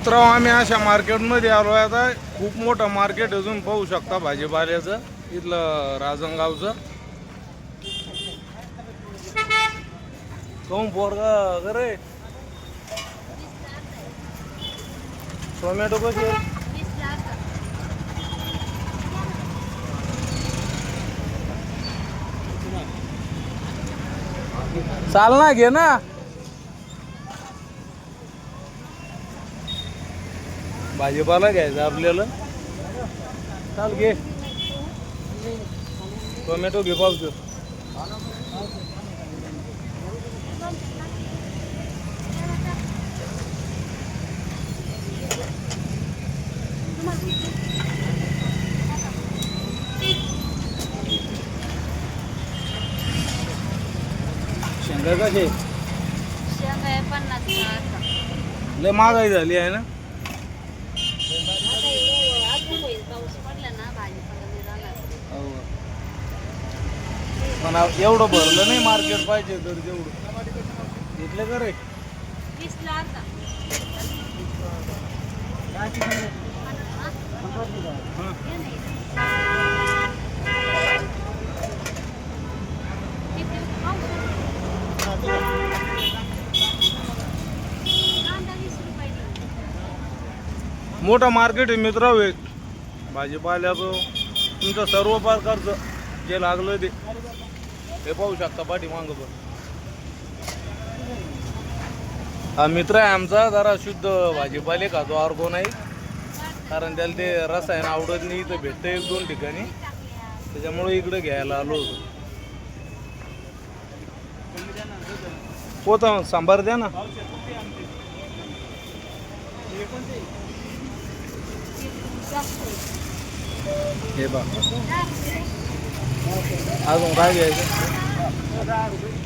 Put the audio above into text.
तर आम्ही अशा मार्केटमध्ये आलो आहे. आता खूप मोठं मार्केट अजून पाहू शकता भाजीपाल्याचं इथलं राजनगावचं. कोण पोरगा करे टोमॅटो कसे चाल ना घे ना. भाजीपाला घ्यायचा आपल्याला. चाल घे टोमॅटो घे पावतो. शेंगा कसे शेंगा 50 लय महागाई झाली आहे ना. पाऊस पडला ना भाजीपाला नाही जाणार. पण एवढं भरलं नाही मार्केट पाहिजे तर जेवढं घेतलं का रे. 20 ला अर्धा. मोठं मार्केट आहे मित्र. भाजीपाल्याचं तुमचं सर्व प्रकारचं जे लागलं ते पाहू शकता पाठीमागं. पण हा मित्र आहे आमचा. जरा शुद्ध भाजीपाले खातो अर्को नाही, कारण त्याला ते रसायन आवडत नाही. इथं भेटतं 1-2 ठिकाणी, त्याच्यामुळे इकडे घ्यायला आलो होतो. पोता सांबार द्या ना. हे बा अजून काय घ्यायचं.